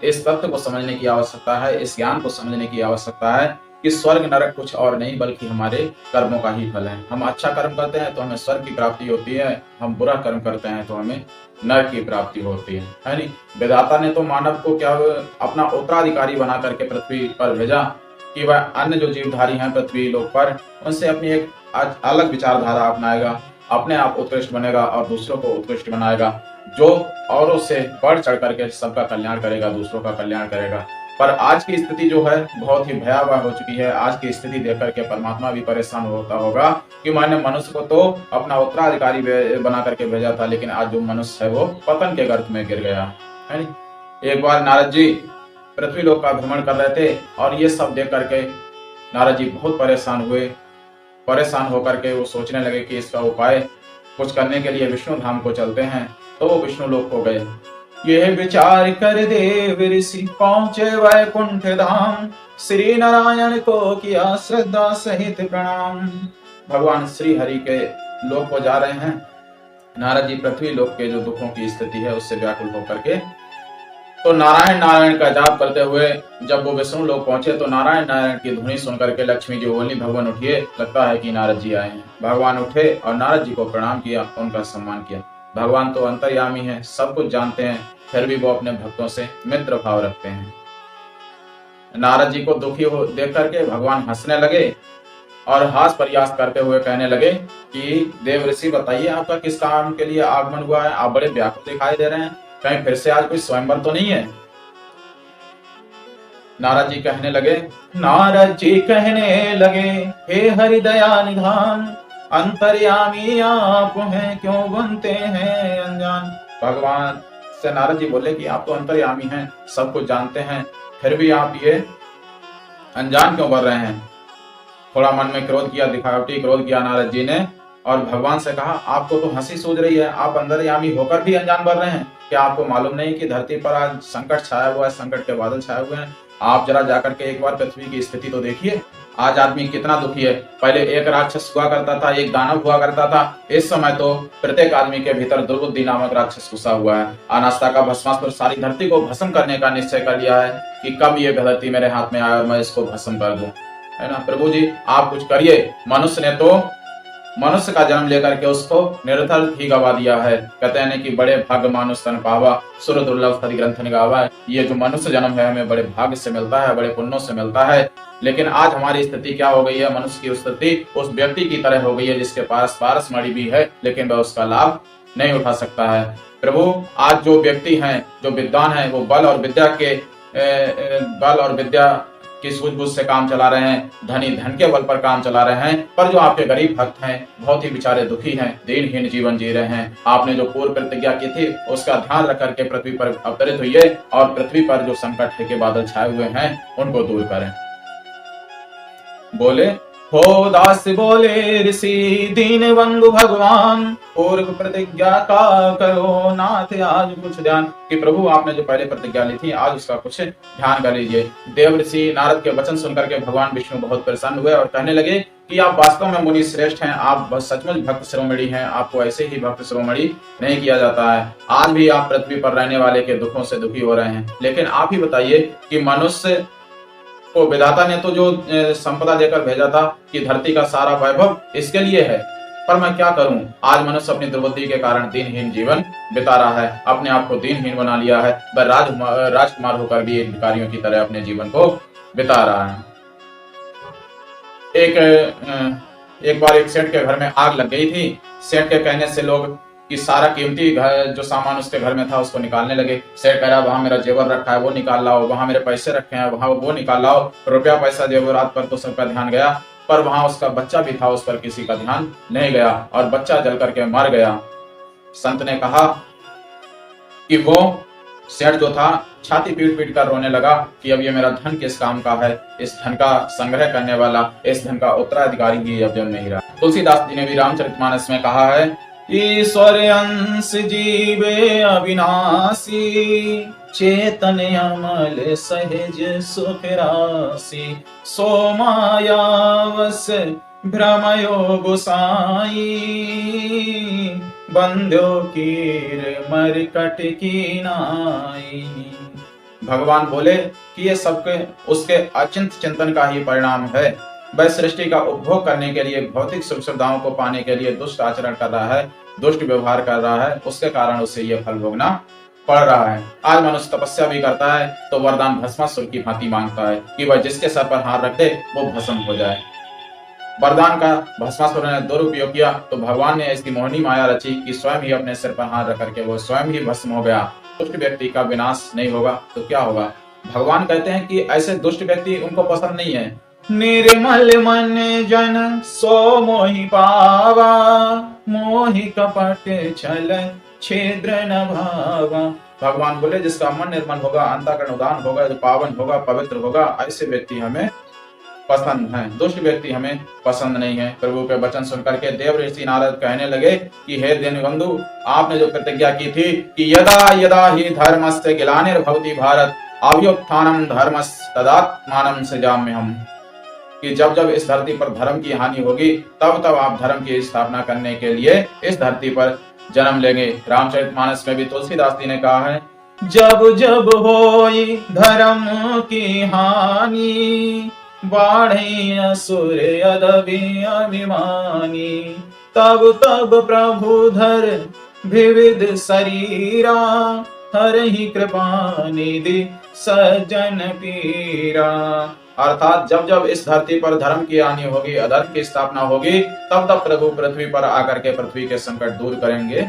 इस तत्व को समझने की आवश्यकता है, इस ज्ञान को समझने की आवश्यकता है कि स्वर्ग नरक कुछ और नहीं बल्कि हमारे कर्मों का ही फल है। हम अच्छा कर्म करते हैं तो हमें स्वर्ग की प्राप्ति होती है, हम बुरा कर्म करते हैं तो हमें नरक की प्राप्ति होती है नहीं? विधाता ने तो मानव को क्या अपना उत्तराधिकारी बना करके पृथ्वी पर भेजा कि वह अन्य जो जीवधारी हैं पृथ्वी लोक पर उनसे अपनी एक अलग विचारधारा अपनाएगा, अपने आप उत्कृष्ट बनेगा और दूसरों को उत्कृष्ट बनाएगा, जो औरों से बढ़ चढ़ करके सबका कल्याण करेगा, दूसरों का कल्याण करेगा। पर आज की स्थिति जो है बहुत ही भयावह हो चुकी है। आज की स्थिति देख करके परमात्मा भी परेशान होता होगा कि मैंने मनुष्य को तो अपना उत्तराधिकारी बना करके भेजा था, लेकिन आज जो मनुष्य है वो पतन के गर्त में गिर गया है। एक बार नारद जी पृथ्वी लोक का भ्रमण कर रहे थे और ये सब देख करके नारद जी बहुत परेशान हुए। परेशान होकर के वो सोचने लगे कि इसका उपाय कुछ करने के लिए विष्णु धाम को चलते हैं। तो वो विष्णु लोक को गए। यह विचार कर देव ऋषि पहुंचे वैकुंठ धाम, श्री नारायण को किया श्रद्धा सहित प्रणाम। भगवान श्री हरि के लोक को जा रहे हैं। नारद जी पृथ्वी लोक के जो दुखों की स्थिति है उससे व्याकुल होकर के तो नारायण नारायण का जाप करते हुए जब वो विष्णु लोक पहुंचे तो नारायण नारायण की ध्वनि सुनकर के लक्ष्मी जी बोली, भगवान उठिए, लगता है कि नारद जी आए हैं। भगवान उठे और नारद जी को प्रणाम किया, उनका सम्मान किया। भगवान तो अंतर्यामी है, सब कुछ जानते हैं, फिर भी वो अपने भक्तों से मित्र भाव रखते हैं। नारद जी को दुखी हो देख करके भगवान हंसने लगे और हास प्रयास करते हुए कहने लगे कि देव ऋषि बताइए आपका किस काम के लिए आगमन हुआ है, आप बड़े व्याकुल दिखाई दे रहे हैं, कहीं फिर से आज कोई स्वयंवर तो नहीं है? नारद जी कहने लगे हे हरि दया निधान, अंतर्यामी आप हैं क्यों बनते हैं अनजान। भगवान से नारद जी बोले कि आप तो अंतर्यामी हैं, सब कुछ जानते हैं, फिर भी आप ये अनजान क्यों बन रहे हैं? थोड़ा मन में क्रोध किया, दिखावटी क्रोध किया नारद जी ने और भगवान से कहा, आपको तो हंसी सूझ रही है, आप अंतर्यामी होकर भी अनजान बन रहे हैं। क्या आपको मालूम नहीं कि धरती पर आज संकट छाया हुआ है, संकट के बादल छाए हुए हैं? आप जरा जाकर के एक बार पृथ्वी की स्थिति तो देखिए, आज आदमी कितना दुखी है। पहले एक राक्षस हुआ करता था, एक दानव हुआ करता था, इस समय तो प्रत्येक आदमी के भीतर दुर्बुद्धि नामक राक्षस घुसा हुआ है। अनास्था का भस्मासुर सारी धरती को भस्म करने का निश्चय कर लिया है कि कब ये धरती मेरे हाथ में आए और मैं इसको भस्म कर दूं, है ना? प्रभु जी आप कुछ करिए। मनुष्य ने तो मनुष्य का जन्म लेकर के उसको निरर्थक ही गवा दिया है। कहते हैं कि बड़े भाग्य मानुष तन पावा, सुर दुर्लभ हरि ग्रंथ निगावा। ये जो मनुष्य जन्म है हमें बड़े भाग्य से मिलता है, बड़े पुण्यों से मिलता है। लेकिन आज हमारी स्थिति क्या हो गई है? मनुष्य की स्थिति उस व्यक्ति की तरह हो गई है जिसके पास पारस मणि भी है लेकिन वह उसका लाभ नहीं उठा सकता है। प्रभु आज जो व्यक्ति हैं, जो विद्वान हैं, वो बल और विद्या की सूझबूझ से काम चला रहे हैं, धनी धन के बल पर काम चला रहे हैं, पर जो आपके गरीब भक्त हैं बहुत ही बेचारे दुखी हैं, दीनहीन जीवन जी रहे हैं। आपने जो पूर्व प्रतिज्ञा की थी उसका ध्यान रख करके पृथ्वी पर अवतरित हुई और पृथ्वी पर जो संकट के बादल छाए हुए हैं उनको दूर करें। बोले हो दास बोले ऋषि दीन बंधु भगवान, पूर्व प्रतिज्ञा का करो नाथ आज कुछ ध्यान। कि प्रभु आपने जो पहले प्रतिज्ञा ली थी आज उसका कुछ ध्यान कर लीजिए। देव ऋषि नारद के वचन सुनकर के भगवान विष्णु बहुत प्रसन्न हुए और कहने लगे कि आप वास्तव में मुनि श्रेष्ठ हैं, आप सचमुच भक्त शिरोमणि हैं, आपको ऐसे ही भक्त शिरोमणि नहीं किया जाता है। आज भी आप पृथ्वी पर रहने वाले के दुखों से दुखी हो रहे हैं, लेकिन आप ही बताइए कि मनुष्य को विधाता ने तो जो संपदा देकर भेजा था कि धरती का सारा वैभव इसके लिए है, पर मैं क्या करूं? आज मनुष्य अपनी दुर्बुद्धि के कारण दीनहीन जीवन बिता रहा है, अपने आप को दीनहीन बना लिया है। वह राजकुमार होकर भी एक भिखारियों की तरह अपने जीवन को बिता रहा है। एक बार एक सेठ के घर में आग लग गई थी। सेठ के कहने से लोग कि सारा कीमती जो सामान उसके घर में था उसको निकालने लगे। सेठ कह रहा वहां मेरा जेवर रखा है वो निकाल लाओ, वहां मेरे पैसे रखे हैं वहां वो निकाल लाओ। रुपया पैसा जेवरात पर तो सबका ध्यान गया, पर वहां उसका बच्चा भी था, उस पर किसी का ध्यान नहीं गया और बच्चा जल करके मर गया। संत ने कहा कि वो सेठ जो था छाती पीट पीट कर रोने लगा कि अब ये मेरा धन किस काम का है, इस धन का संग्रह करने वाला, इस धन का उत्तराधिकारी ही अब जन्म नहीं रहा। तुलसीदास जी ने भी रामचरितमानस में कहा है, ईश्वर अंश जीवे अविनाशी, चेतन अमल सहज सुख राशि, सो मायावस भ्रमयो गोसाई, बंध्यो कीर मरकट की नाई। भगवान बोले कि ये सबके उसके अचिंत चिंतन का ही परिणाम है। वह सृष्टि का उपभोग करने के लिए, भौतिक सुख सुविधाओं को पाने के लिए दुष्ट आचरण कर रहा है, दुष्ट व्यवहार कर रहा है, उसके कारण उसे ये फल भोगना पड़ रहा है। आज मनुष्य तपस्या भी करता है तो वरदान भस्मासुर की भांति मांगता है कि वह जिसके सर पर हाथ रख दे वो भस्म हो जाए। वरदान का भस्मासुर ने दुरुपयोग किया तो भगवान ने इसकी मोहिनी माया रची कि स्वयं ही अपने सिर पर हाथ रख करके वो स्वयं ही भस्म हो गया। दुष्ट व्यक्ति का विनाश नहीं होगा तो क्या होगा? भगवान कहते हैं कि ऐसे दुष्ट व्यक्ति उनको पसंद नहीं है। निर्मल मन जन सो मोहि पावा, मोहि कपट छल छिद्र न भावा। भगवान बोले जिसका मन निर्मल होगा, अंतःकरण उदान होगा, जो पावन होगा, पवित्र होगा, ऐसे व्यक्ति हमें पसंद हैं। दुष्ट व्यक्ति हमें पसंद नहीं है। प्रभु के वचन सुनकर के देव ऋषि नारद कहने लगे कि हे दीनबंधु, आपने जो प्रतिज्ञा की थी कि यदा यदा ही धर्मस्य ग्लानिर्भवति भारत अभ्युत्थानम धर्मस्य तदात्मानं सृजाम्यहम्, कि जब जब इस धरती पर धर्म की हानि होगी तब तब आप धर्म की स्थापना करने के लिए इस धरती पर जन्म लेंगे। रामचरितमानस में भी तुलसीदास जी ने कहा है, जब जब होई धर्म की हानि, बाढ़े असुर अदबी अभिमानी, तब तब प्रभु धर विविध शरीरा, हर ही कृपा निधि सज्जन पीरा। अर्थात जब जब इस धरती पर धर्म की हानि होगी, अधर्म की स्थापना होगी, तब तब प्रभु पृथ्वी पर आकर के पृथ्वी के संकट दूर करेंगे